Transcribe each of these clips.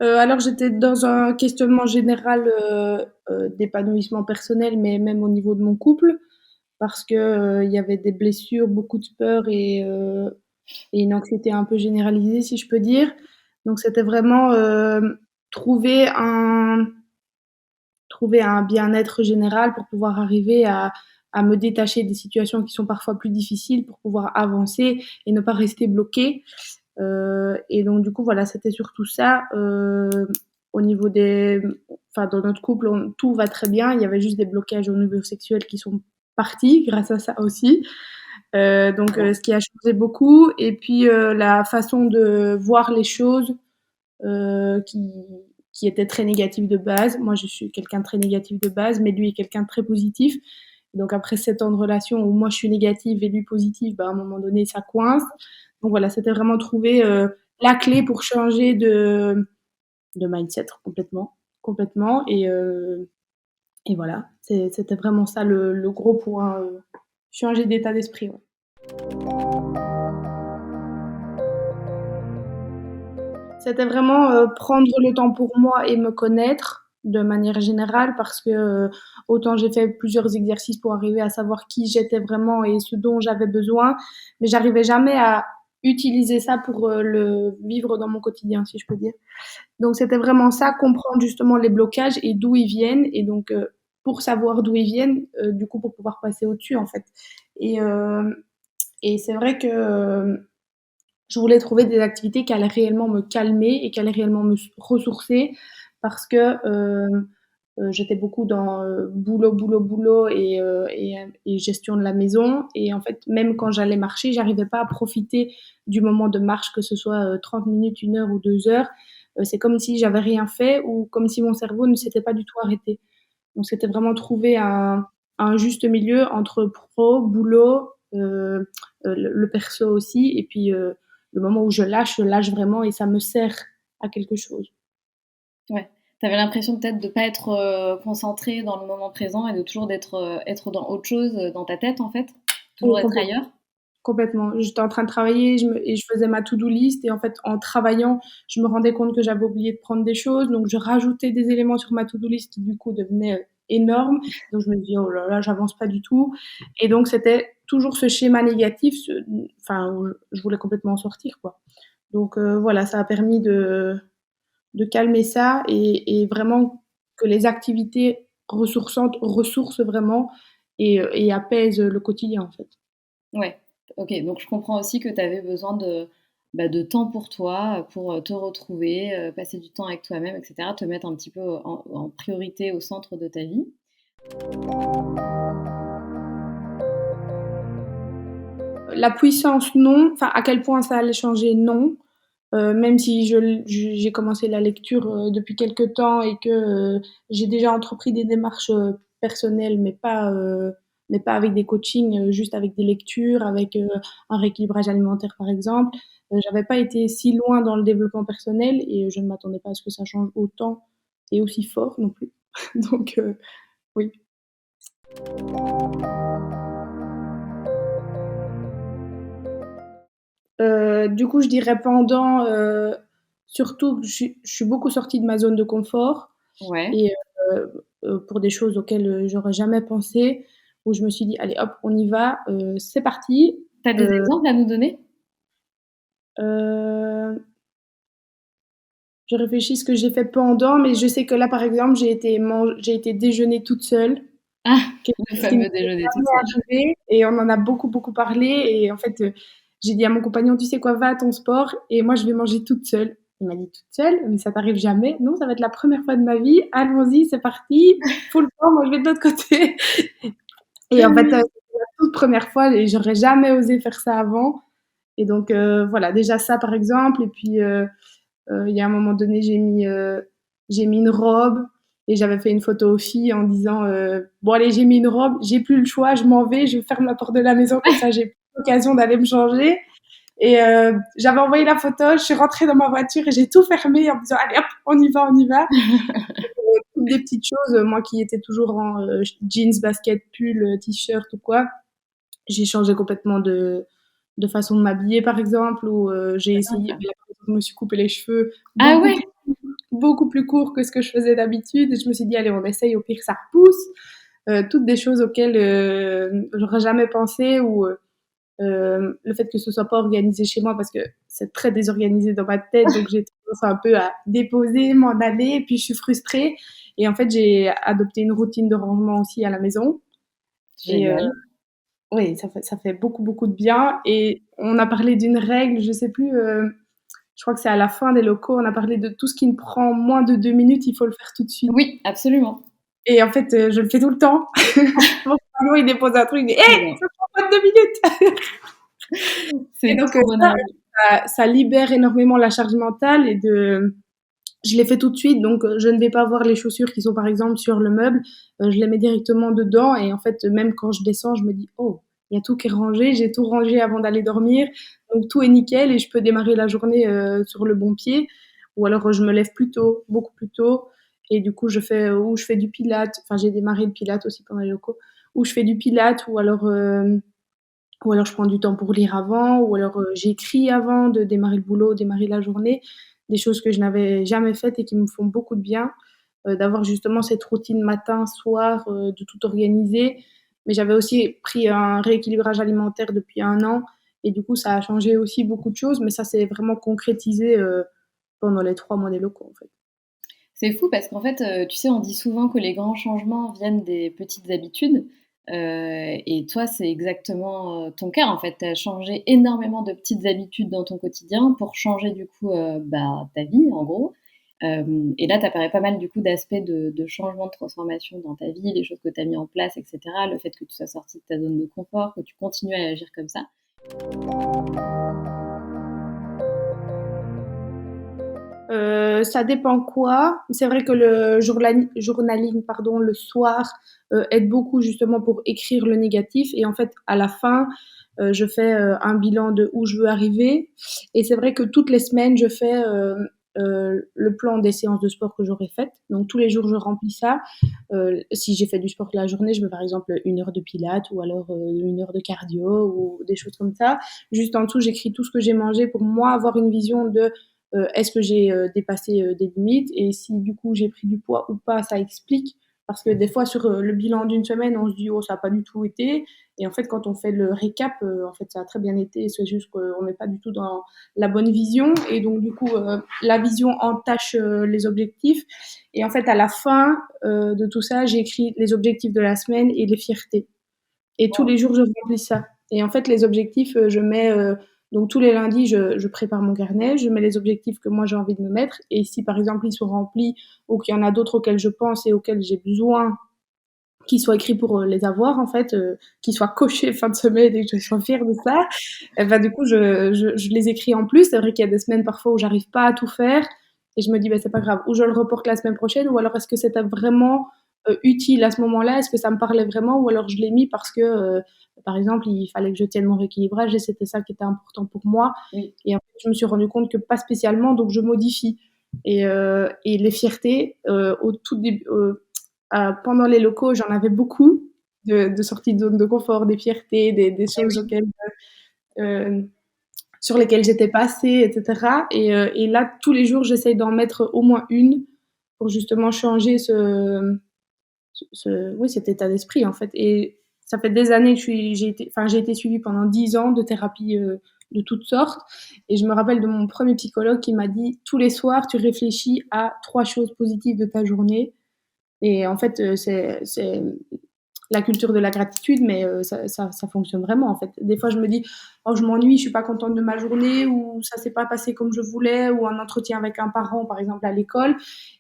Alors j'étais dans un questionnement général, d'épanouissement personnel, mais même au niveau de mon couple, parce que, il y avait des blessures, beaucoup de peur et une anxiété un peu généralisée, si je peux dire. Donc c'était vraiment, trouver un trouver un bien-être général pour pouvoir arriver à me détacher des situations qui sont parfois plus difficiles pour pouvoir avancer et ne pas rester bloqué. Et donc du coup voilà, c'était surtout ça. Au niveau des, enfin dans notre couple, tout va très bien. Il y avait juste des blocages au niveau sexuel qui sont partis grâce à ça aussi. Donc ce qui a changé beaucoup. Et puis la façon de voir les choses euh, qui, qui était très négatif de base. Moi, je suis quelqu'un de très négatif de base, mais lui est quelqu'un de très positif. Donc après 7 ans de relation où moi je suis négative et lui positif, bah, à un moment donné ça coince. Donc voilà, c'était vraiment trouver la clé pour changer de mindset complètement, complètement. Et voilà, c'était vraiment ça le gros point, changer d'état d'esprit. Ouais. C'était vraiment, prendre le temps pour moi et me connaître de manière générale parce que, autant j'ai fait plusieurs exercices pour arriver à savoir qui j'étais vraiment et ce dont j'avais besoin, mais j'arrivais jamais à utiliser ça pour, le vivre dans mon quotidien, si je peux dire. Donc c'était vraiment ça, comprendre justement les blocages et d'où ils viennent et donc, pour savoir d'où ils viennent, du coup pour pouvoir passer au-dessus, en fait. Et et c'est vrai que, je voulais trouver des activités qui allaient réellement me calmer et qui allaient réellement me ressourcer parce que j'étais beaucoup dans boulot, boulot, boulot et gestion de la maison. Et en fait, même quand j'allais marcher, j'arrivais pas à profiter du moment de marche, que ce soit 30 minutes, 1 heure ou 2 heures. C'est comme si j'avais rien fait ou comme si mon cerveau ne s'était pas du tout arrêté. Donc c'était vraiment trouver un juste milieu entre pro, boulot, le perso aussi, et puis le moment où je lâche vraiment et ça me sert à quelque chose. Ouais. T'avais l'impression peut-être de pas être concentré dans le moment présent et de toujours d'être être dans autre chose, dans ta tête en fait, Oui, toujours être ailleurs. complètement. J'étais en train de travailler et je faisais ma to-do list et en fait, en travaillant, je me rendais compte que j'avais oublié de prendre des choses, donc je rajoutais des éléments sur ma to-do list qui du coup devenaient énormes. Donc je me dis: «Oh là là, j'avance pas du tout» et donc c'était toujours ce schéma négatif, enfin, où je voulais complètement en sortir, quoi. Donc voilà, ça a permis de calmer ça et vraiment que les activités ressourçantes ressourcent vraiment et apaisent le quotidien, en fait. Ouais, OK, donc je comprends aussi que tu avais besoin de, bah, de temps pour toi, pour, te retrouver, passer du temps avec toi-même et cetera, te mettre un petit peu en priorité au centre de ta vie. La puissance, non. Enfin, à quel point ça allait changer, non. Même si j'ai commencé la lecture depuis quelque temps et que j'ai déjà entrepris des démarches personnelles, mais pas avec des coachings, juste avec des lectures, avec un rééquilibrage alimentaire par exemple. J'avais pas été si loin dans le développement personnel et je ne m'attendais pas à ce que ça change autant et aussi fort non plus. Donc oui. Du coup, je dirais pendant, surtout que je suis beaucoup sortie de ma zone de confort Ouais. et pour des choses auxquelles, j'aurais jamais pensé, où je me suis dit: «Allez hop, on y va, c'est parti». Tu as des Heu, exemples à nous donner? heu, je réfléchis ce que j'ai fait pendant, mais je sais que là, par exemple, j'ai été déjeuner toute seule, Ah! quelque Le chose qui ne fameux m'était déjeuner toute seule. jamais arrivé et on en a beaucoup, beaucoup parlé et en fait, j'ai dit à mon compagnon: «Tu sais quoi? Va à ton sport et moi je vais manger toute seule». Il m'a dit: «Toute seule? Mais ça t'arrive jamais?» «Non, ça va être la première fois de ma vie. Allons-y, c'est parti, full force, moi je vais de l'autre côté». Et en fait, c'était la toute première fois et j'aurais jamais osé faire ça avant et donc voilà, déjà ça par exemple et puis, il y a un moment donné, j'ai mis une robe et j'avais fait une photo aux filles en disant, «Bon allez, j'ai mis une robe, j'ai plus le choix, je m'en vais, je ferme la porte de la maison comme ça j'ai plus l'occasion d'aller me changer» et j'avais envoyé la photo, je suis rentrée dans ma voiture et j'ai tout fermé en me disant: «Allez hop, on y va, on y va». Toutes des petites choses, moi qui étais toujours en, jeans, basket, pull, t-shirt ou quoi, j'ai changé complètement de façon de m'habiller par exemple ou j'ai essayé, D'accord. là par exemple, je me suis coupé les cheveux Ah beaucoup ouais? plus beaucoup plus court que ce que je faisais d'habitude. Et je me suis dit, allez, on essaye, au pire, ça repousse. Toutes des choses auxquelles j'aurais jamais pensé ou le fait que ce soit pas organisé chez moi parce que c'est très désorganisé dans ma tête, donc j'ai tendance un peu à déposer, m'en aller, puis je suis frustrée. Et en fait, j'ai adopté une routine de rangement aussi à la maison. Et Génial. oui, ça fait beaucoup, beaucoup de bien. Et on a parlé d'une règle, je sais plus, je crois que c'est à la fin des locaux, on a parlé de tout ce qui me prend moins de 2 minutes, il faut le faire tout de suite. Oui, absolument. Et en fait, je le fais tout le temps. Mon compagnon, il dépose un truc, il dit, hé, Très bien. ça prend pas de 2 minutes. Et C'est donc, trop bonne règle. ça libère énormément la charge mentale et je l'ai fait tout de suite, donc je ne vais pas voir les chaussures qui sont par exemple sur le meuble, je les mets directement dedans et en fait, même quand je descends, je me dis, oh, il y a tout qui est rangé, j'ai tout rangé avant d'aller dormir, donc tout est nickel et je peux démarrer la journée sur le bon pied. Ou alors je me lève plus tôt, beaucoup plus tôt, et du coup je fais du pilate, enfin j'ai démarré le pilate aussi pendant les locaux, ou je fais du pilate, ou alors je prends du temps pour lire avant, ou alors j'écris avant de démarrer le boulot, démarrer la journée, des choses que je n'avais jamais faites et qui me font beaucoup de bien, d'avoir justement cette routine matin, soir, de tout organiser. Mais j'avais aussi pris un rééquilibrage alimentaire depuis 1 an, et du coup ça a changé aussi beaucoup de choses, mais ça s'est vraiment concrétisé pendant les 3 mois des locaux en fait. C'est fou parce qu'en fait, tu sais, on dit souvent que les grands changements viennent des petites habitudes, et toi, c'est exactement, ton cas, en fait. Tu as changé énormément de petites habitudes dans ton quotidien pour changer du coup, bah, ta vie, en gros. Et là, tu as parlé pas mal du coup d'aspects de changement, de transformation dans ta vie, les choses que tu as mis en place et cetera, le fait que tu sois sortie de ta zone de confort, que tu continues à agir comme ça. Ça dépend quoi. C'est vrai que le journaling, pardon, le soir, aide beaucoup justement pour écrire le négatif. Et en fait, à la fin, je fais un bilan de où je veux arriver. Et c'est vrai que toutes les semaines, je fais le plan des séances de sport que j'aurais faites. Donc tous les jours, je remplis ça. Si j'ai fait du sport la journée, je mets par exemple 1 heure de pilates ou alors 1 heure de cardio ou des choses comme ça. Juste en dessous, j'écris tout ce que j'ai mangé pour moi avoir une vision de est-ce que j'ai dépassé des limites et si du coup j'ai pris du poids ou pas, ça explique. Parce que des fois, sur le bilan d'une semaine, on se dit, oh, ça n'a pas du tout été. Et en fait, quand on fait le récap, en fait, ça a très bien été. C'est juste qu'on n'est pas du tout dans la bonne vision. Et donc, du coup, la vision entache les objectifs. Et en fait, à la fin de tout ça, j'ai écrit les objectifs de la semaine et les fiertés. Et tous les jours, je remplis ça. Et en fait, les objectifs, je mets donc tous les lundis, je prépare mon carnet, je mets les objectifs que moi j'ai envie de me mettre. Et si par exemple ils sont remplis ou qu'il y en a d'autres auxquels je pense et auxquels j'ai besoin qu'ils soient écrits pour les avoir, en fait, qu'ils soient cochés fin de semaine et que je sois fière de ça, et ben, du coup, je les écris en plus. C'est vrai qu'il y a des semaines parfois où j'arrive pas à tout faire et je me dis, ben, c'est pas grave, ou je le reporte la semaine prochaine, ou alors est-ce que c'était vraiment utile à ce moment-là, est-ce que ça me parlait vraiment, ou alors je l'ai mis parce que, par exemple, il fallait que je tienne mon rééquilibrage et c'était ça qui était important pour moi. Oui. Et en fait, je me suis rendu compte que pas spécialement, donc je modifie. Et les fiertés, au tout début, pendant les locaux, j'en avais beaucoup de sorties de zone de confort, des fiertés, des Eh choses oui. auxquelles, euh, sur lesquelles j'étais passée, etc. Et là, tous les jours, j'essaye d'en mettre au moins une pour justement changer oui, cet état d'esprit, en fait. Et ça fait des années que j'ai été suivie pendant 10 ans de thérapie de toutes sortes. Et je me rappelle de mon premier psychologue qui m'a dit, tous les soirs, tu réfléchis à 3 choses positives de ta journée. Et en fait, c'est la culture de la gratitude, mais ça fonctionne vraiment, en fait. Des fois, je me dis, oh, je m'ennuie, je suis pas contente de ma journée, ou ça s'est pas passé comme je voulais, ou un entretien avec un parent, par exemple, à l'école.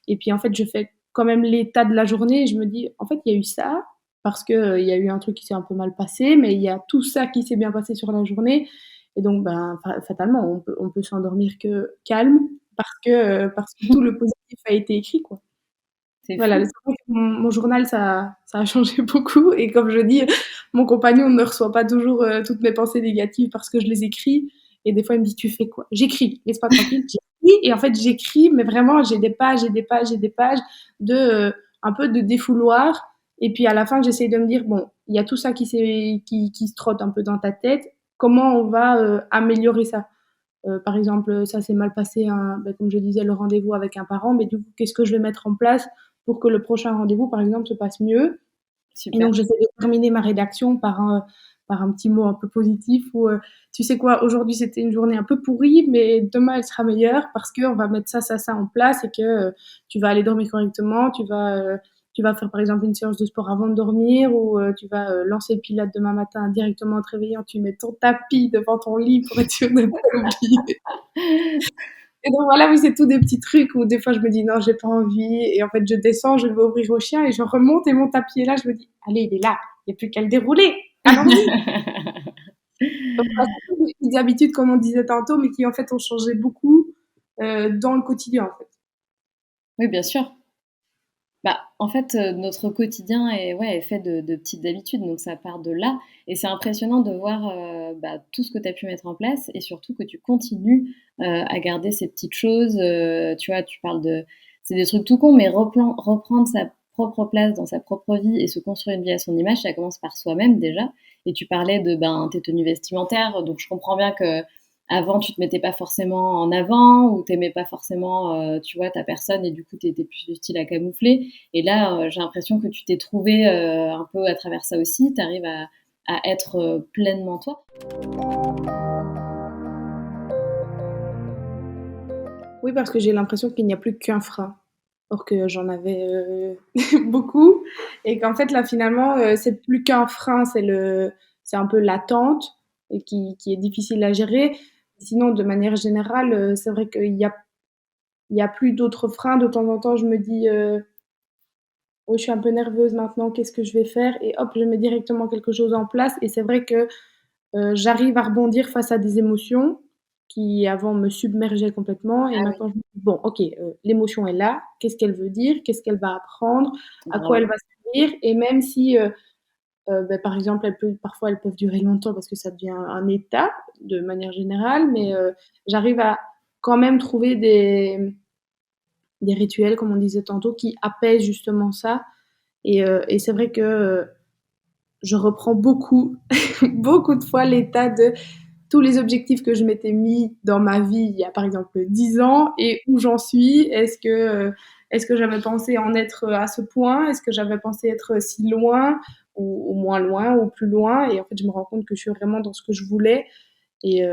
Et puis, en fait, je fais quand même l'état de la journée et je me dis, en fait, il y a eu ça, parce que il y a eu un truc qui s'est un peu mal passé, mais il y a tout ça qui s'est bien passé sur la journée. Et donc, ben, fatalement, on peut s'endormir que calme parce que tout le positif a été écrit, quoi. C'est Voilà, fou. c'est vrai que mon journal, ça a changé beaucoup. Et comme je dis, mon compagnon ne reçoit pas toujours toutes mes pensées négatives parce que je les écris. Et des fois, il me dit, tu fais quoi? J'écris, laisse-moi tranquille. J'écris. Et en fait, j'écris, mais vraiment, j'ai des pages et des pages et des pages de un peu de défouloir. Et puis à la fin, j'essaie de me dire, bon, il y a tout ça qui se trotte un peu dans ta tête. Comment on va améliorer ça? Par exemple, ça s'est mal passé, comme je disais, le rendez-vous avec un parent, mais du coup, qu'est-ce que je vais mettre en place pour que le prochain rendez-vous, par exemple, se passe mieux? Et Super. donc, j'essaie de terminer ma rédaction par un petit mot un peu positif où, tu sais quoi, aujourd'hui c'était une journée un peu pourrie, mais demain elle sera meilleure parce qu'on va mettre ça en place et que tu vas aller dormir correctement, tu vas faire par exemple une séance de sport avant de dormir ou tu vas lancer le pilates demain matin directement en te réveillant, tu mets ton tapis devant ton lit pour être sûr de ne pas l'oublier. Et donc voilà, oui, c'est tous des petits trucs où des fois je me dis non, j'ai pas envie. Et en fait, je descends, je vais ouvrir au chien et je remonte et mon tapis est là. Je me dis, allez, il est là. Il n'y a plus qu'à le dérouler. Allons-y. Donc, voilà, c'est toutes des petites habitudes, comme on disait tantôt, mais qui en fait ont changé beaucoup dans le quotidien en fait. Oui, bien sûr. Bah, en fait, notre quotidien est ouais, est fait de petites habitudes, donc ça part de là et c'est impressionnant de voir, bah, tout ce que tu as pu mettre en place et surtout que tu continues, à garder ces petites choses, tu vois? Tu parles de c'est des trucs tout cons, mais reprendre sa propre place dans sa propre vie et se construire une vie à son image, ça commence par soi-même déjà et tu parlais de, ben, tes tenues vestimentaires, donc je comprends bien que avant, tu te mettais pas forcément en avant ou tu aimais pas forcément, tu vois, ta personne et du coup, tu étais plus du style à camoufler. Et là, j'ai l'impression que tu t'es trouvé un peu à travers ça aussi. Tu arrives à être pleinement toi. Oui, parce que j'ai l'impression qu'il n'y a plus qu'un frein. Or que j'en avais beaucoup. Et qu'en fait, là, finalement, c'est plus qu'un frein, c'est un peu l'attente et qui est difficile à gérer. Sinon, de manière générale, c'est vrai il y a plus d'autres freins. De temps en temps, je me dis, oh, je suis un peu nerveuse maintenant, qu'est-ce que je vais faire? Et hop, je mets directement quelque chose en place. Et c'est vrai que j'arrive à rebondir face à des émotions qui avant me submergeaient complètement et Ah oui, maintenant je me dis: «Bon OK, l'émotion est là, qu'est-ce qu'elle veut dire? Qu'est-ce qu'elle va apprendre? À quoi elle bravo. va servir?» Et même si, par exemple, elles peuvent durer longtemps parce que ça devient un état de manière générale, mais j'arrive à quand même trouver des rituels, comme on disait tantôt, qui apaisent justement ça et c'est vrai que, je reprends beaucoup, beaucoup de fois l'état de tous les objectifs que je m'étais mis dans ma vie il y a par exemple 10 ans et où j'en suis. Est-ce que j'avais pensé en être à ce point? Est-ce que j'avais pensé être si loin ou moins loin ou plus loin? Et en fait, je me rends compte que je suis vraiment dans ce que je voulais et,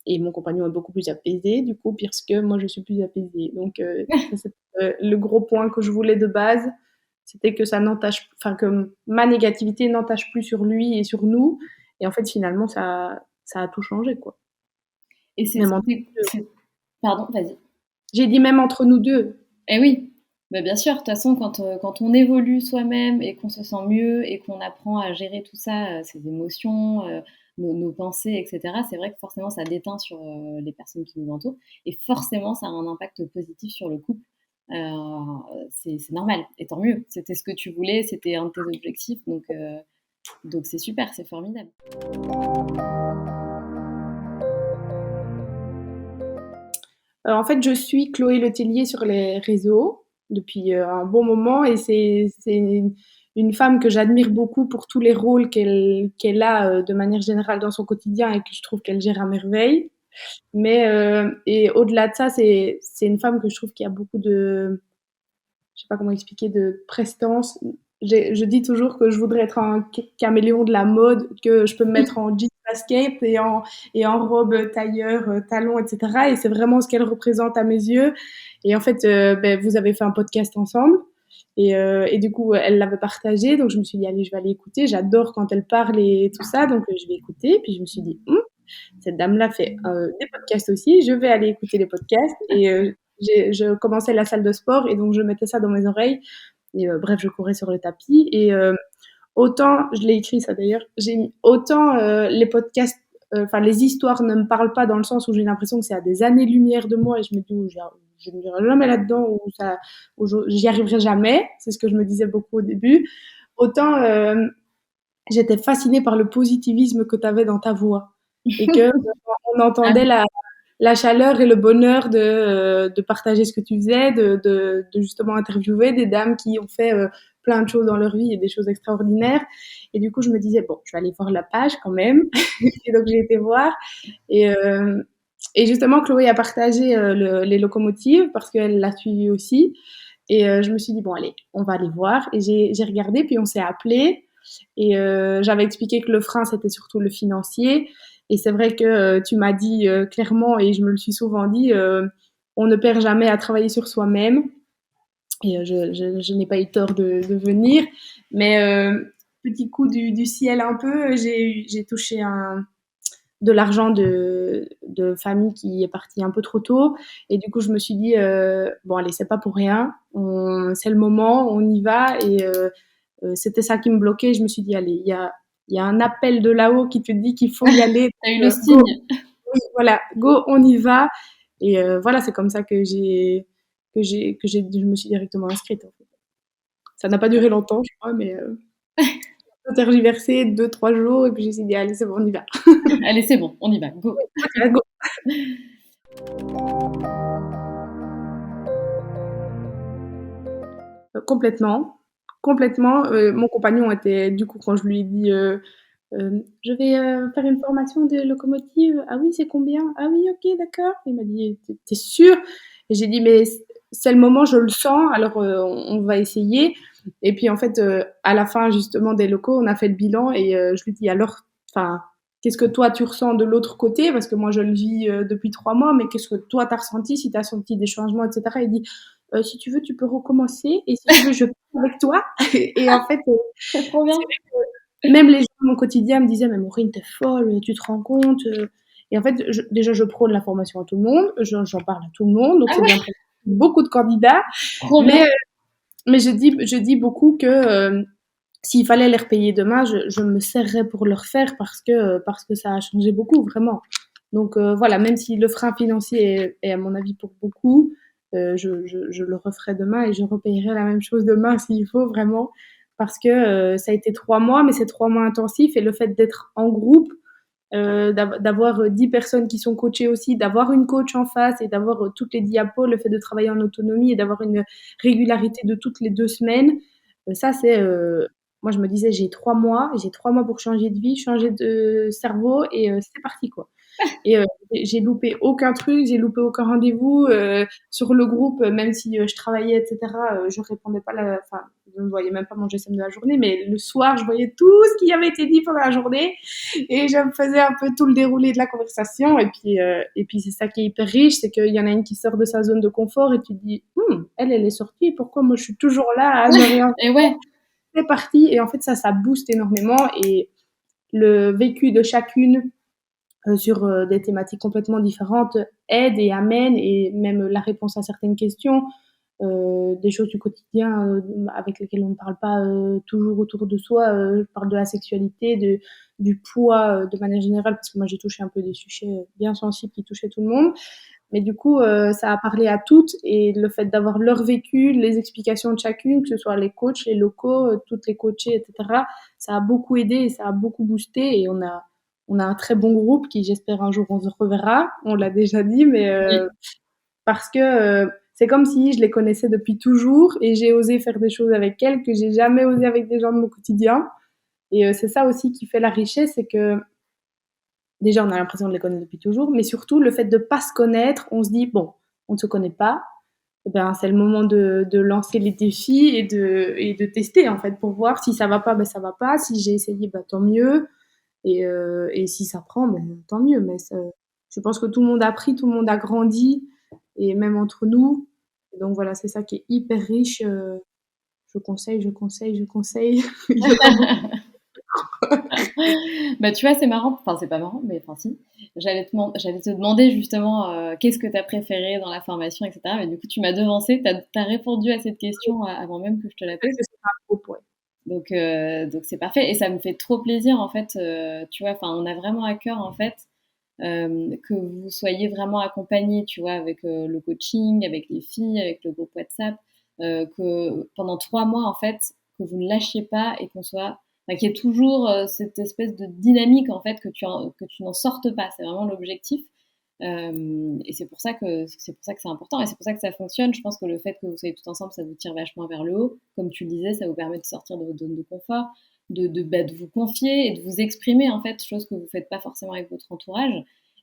et mon compagnon est beaucoup plus apaisé du coup, puisque moi je suis plus apaisée. Donc, ça c'est le gros point que je voulais de base, c'était que ça n'entache, enfin que ma négativité n'entache plus sur lui et sur nous. Et en fait, finalement, ça a tout changé, quoi. Et Même entre nous deux. pardon, vas-y. J'ai dit même entre nous deux. Eh oui, bah, bien sûr, de toute façon, quand on évolue soi-même et qu'on se sent mieux et qu'on apprend à gérer tout ça, ses émotions, nos pensées et cetera, c'est vrai que forcément ça déteint sur, les personnes qui nous entourent et forcément ça a un impact positif sur le couple. C'est normal et tant mieux. C'était ce que tu voulais, c'était un de tes objectifs donc c'est super, c'est formidable. En fait, je suis Chloé Letellier sur les réseaux depuis un bon moment et c'est une femme que j'admire beaucoup pour tous les rôles qu'elle a de manière générale dans son quotidien et que je trouve qu'elle gère à merveille. Mais et au-delà de ça, c'est une femme que je trouve qui a beaucoup de, je sais pas comment expliquer, de prestance. Je dis toujours que je voudrais être un caméléon de la mode, que je peux me mettre en jean basket et en robe tailleur, talons, etc. Et c'est vraiment ce qu'elle représente à mes yeux. Et en fait, ben, vous avez fait un podcast ensemble. Et du coup, elle l'avait partagé. Donc, je me suis dit, allez, je vais aller écouter. J'adore quand elle parle et tout ça. Donc, je vais écouter. Puis, je me suis dit, cette dame-là fait des podcasts aussi. Je vais aller écouter les podcasts. Et je commençais la salle de sport et donc je mettais ça dans mes oreilles. Et bref, je courais sur le tapis. Et autant, je l'ai écrit ça d'ailleurs, j'ai mis autant les podcasts, enfin les histoires ne me parlent pas dans le sens où j'ai l'impression que c'est à des années-lumière de moi et je me dis, je ne dirai jamais là-dedans ou j'y arriverai jamais. C'est ce que je me disais beaucoup au début. Autant j'étais fascinée par le positivisme que tu avais dans ta voix et que on Ah entendait oui. la chaleur et le bonheur de partager ce que tu faisais, de justement interviewer des dames qui ont fait plein de choses dans leur vie et des choses extraordinaires. Et du coup, je me disais, bon, je vais aller voir la page quand même. Et donc, j'ai été voir. Et, Et justement, Chloé a partagé les locomotives parce qu'elle l'a suivi aussi. Et je me suis dit, bon, allez, on va aller voir. Et j'ai regardé, puis on s'est appelé. Et j'avais expliqué que le frein, c'était surtout le financier. Et c'est vrai que tu m'as dit clairement, et je me le suis souvent dit, on ne perd jamais à travailler sur soi-même. Et je n'ai pas eu tort de venir. Mais petit coup du ciel un peu, j'ai touché de l'argent de famille qui est parti un peu trop tôt. Et du coup, je me suis dit, bon, allez, c'est pas pour rien. C'est le moment, on y va. Et c'était ça qui me bloquait. Je me suis dit, allez, il y a un appel de là-haut qui te dit qu'il faut y aller. T'as eu le Go, signe. oui, voilà, go, on y va. Et voilà, c'est comme ça je me suis directement inscrite. En fait. Ça n'a pas duré longtemps, je crois, mais tergiversé 2, 3 jours. Et puis j'ai dit, allez, c'est bon, on y va. Allez, c'est bon, on y va, go. Ok, go. Complètement, complètement. Mon compagnon était, du coup, quand je lui ai dit, je vais faire une formation de locomotive. Ah oui, c'est combien? Ah oui, ok, d'accord. Il m'a dit, t'es sûr? Et j'ai dit, mais c'est le moment, je le sens, alors on va essayer. Et puis en fait, à la fin justement des locaux, on a fait le bilan et je lui dis alors, enfin, qu'est-ce que toi tu ressens de l'autre côté? Parce que moi je le vis depuis 3 mois, mais qu'est-ce que toi t'as ressenti, si t'as senti des changements, etc. Il dit, si tu veux, tu peux recommencer et si tu veux, je pars avec toi. Et en fait, C'est trop bien. même les gens de mon quotidien me disaient, mais Maureen, t'es folle, tu te rends compte. Et en fait, déjà, je prône la formation à tout le monde, j'en parle à tout le monde, donc Ah c'est bien ouais, pour beaucoup de candidats. trop Mais, bien. mais je dis beaucoup que s'il fallait les repayer demain, je me serrerais pour le refaire parce que ça a changé beaucoup, vraiment. Donc voilà, même si le frein financier est à mon avis pour beaucoup, je le referai demain et je repayerai la même chose demain s'il faut vraiment, parce que ça a été 3 mois, mais c'est 3 mois intensifs et le fait d'être en groupe, d'avoir 10 personnes qui sont coachées aussi, d'avoir une coach en face et d'avoir toutes les diapos, le fait de travailler en autonomie et d'avoir une régularité de toutes les 2 semaines, ça c'est moi je me disais j'ai 3 mois pour changer de vie, changer de cerveau et c'est parti quoi. Et j'ai loupé aucun truc, j'ai loupé aucun rendez-vous sur le groupe, même si je travaillais, etc. Je répondais pas, enfin, je ne voyais même pas mon GSM de la journée, mais le soir, je voyais tout ce qui avait été dit pendant la journée et je me faisais un peu tout le déroulé de la conversation. Et puis c'est ça qui est hyper riche, c'est qu'il y en a une qui sort de sa zone de confort et tu te dis, elle est sortie, pourquoi moi je suis toujours là à ne rien Et ouais, faire, c'est parti. Et en fait, ça booste énormément et le vécu de chacune sur des thématiques complètement différentes aide et amène et même la réponse à certaines questions, des choses du quotidien avec lesquelles on ne parle pas toujours autour de soi. Je parle de la sexualité, du poids de manière générale, parce que moi j'ai touché un peu des sujets bien sensibles qui touchaient tout le monde. Mais du coup, ça a parlé à toutes et le fait d'avoir leur vécu, les explications de chacune, que ce soit les coachs, les locaux, toutes les coachées, etc., ça a beaucoup aidé et ça a beaucoup boosté et on a un très bon groupe qui, j'espère, un jour on se reverra. On l'a déjà dit, mais oui. parce que c'est comme si je les connaissais depuis toujours et j'ai osé faire des choses avec elles que j'ai jamais osé avec des gens de mon quotidien. Et c'est ça aussi qui fait la richesse, c'est que déjà on a l'impression de les connaître depuis toujours, mais surtout le fait de pas se connaître, on se dit bon, on ne se connaît pas, eh ben, c'est le moment de lancer les défis et de tester en fait pour voir si ça va pas, ben ça va pas. Si j'ai essayé, ben tant mieux. Et si ça prend, ben, tant mieux. Mais je pense que tout le monde a appris, tout le monde a grandi, et même entre nous. Et donc voilà, c'est ça qui est hyper riche. Je conseille, je conseille, je conseille. Il y en a beaucoup. Bah, tu vois, c'est marrant, enfin, c'est pas marrant, mais enfin, si. J'allais te demander justement qu'est-ce que tu as préféré dans la formation, etc. Mais du coup, tu m'as devancé, tu as répondu à cette question avant même que je te la pose. C'est un groupe, ouais. Donc c'est parfait. Et ça me fait trop plaisir, en fait. Tu vois, enfin, on a vraiment à cœur, en fait, que vous soyez vraiment accompagnés, tu vois, avec le coaching, avec les filles, avec le groupe WhatsApp, que pendant 3 mois, en fait, que vous ne lâchiez pas et qu'on soit, enfin, qu'il y ait toujours cette espèce de dynamique, en fait, que tu n'en sortes pas. C'est vraiment l'objectif. Et c'est pour ça que c'est important et c'est pour ça que ça fonctionne. Je pense que le fait que vous soyez tout ensemble, ça vous tire vachement vers le haut. Comme tu le disais, ça vous permet de sortir de votre zone de confort, de vous confier et de vous exprimer en fait, chose que vous faites pas forcément avec votre entourage.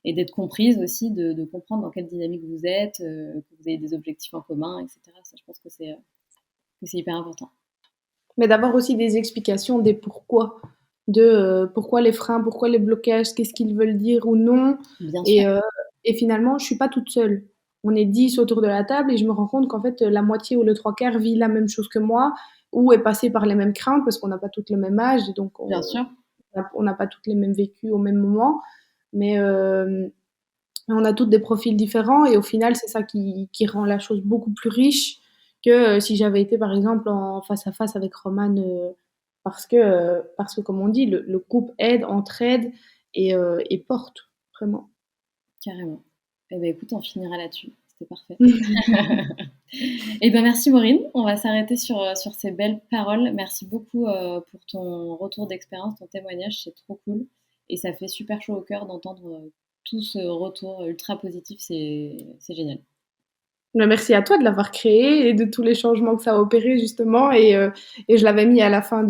et d'être comprise aussi, de comprendre dans quelle dynamique vous êtes, que vous avez des objectifs en commun, etc. Ça, je pense que c'est hyper important. Mais d'avoir aussi des explications des pourquoi, pourquoi les freins, pourquoi les blocages, qu'est-ce qu'ils veulent dire ou non. Bien sûr. Et, euh, et finalement, je suis pas toute seule. On est 10 autour de la table et je me rends compte qu'en fait, la moitié ou le trois quarts vit la même chose que moi ou est passé par les mêmes craintes parce qu'on n'a pas toutes le même âge et donc Bien sûr. on n'a pas toutes les mêmes vécus au même moment. Mais on a toutes des profils différents et au final, c'est ça qui rend la chose beaucoup plus riche que si j'avais été par exemple en face à face avec Roman, parce que comme on dit, le groupe aide, entraide et porte vraiment. Carrément. Eh ben écoute, on finira là-dessus. C'était parfait. Eh ben merci Maureen. On va s'arrêter sur ces belles paroles. Merci beaucoup pour ton retour d'expérience, ton témoignage. C'est trop cool. Et ça fait super chaud au cœur d'entendre tout ce retour ultra positif. C'est génial. Mais merci à toi de l'avoir créé et de tous les changements que ça a opéré justement et je l'avais mis à la fin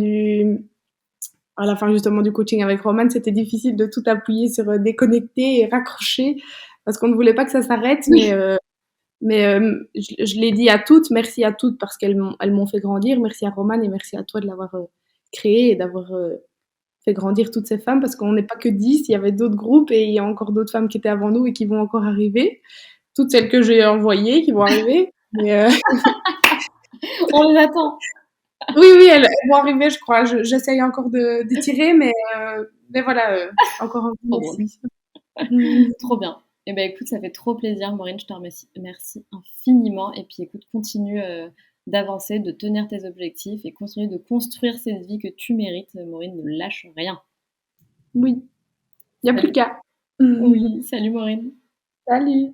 justement du coaching avec Roman, c'était difficile de tout appuyer sur déconnecter et raccrocher parce qu'on ne voulait pas que ça s'arrête, mais je l'ai dit à toutes, merci à toutes parce elles m'ont fait grandir, merci à Roman et merci à toi de l'avoir créé et d'avoir fait grandir toutes ces femmes parce qu'on n'est pas que 10, il y avait d'autres groupes et il y a encore d'autres femmes qui étaient avant nous et qui vont encore arriver. Toutes celles que j'ai envoyées qui vont arriver. Mais, On les attend. oui, oui, elles vont arriver, je crois. J'essaye encore de tirer, mais voilà, encore un Trop coup, drôle. merci. Mm. Trop bien. Eh ben écoute, ça fait trop plaisir, Maureen. Je te remercie merci infiniment. Et puis écoute, continue d'avancer, de tenir tes objectifs et continue de construire cette vie que tu mérites. Maureen, ne lâche rien. Oui, il n'y a plus Salut. qu'à. Oui, salut Maureen. Salut.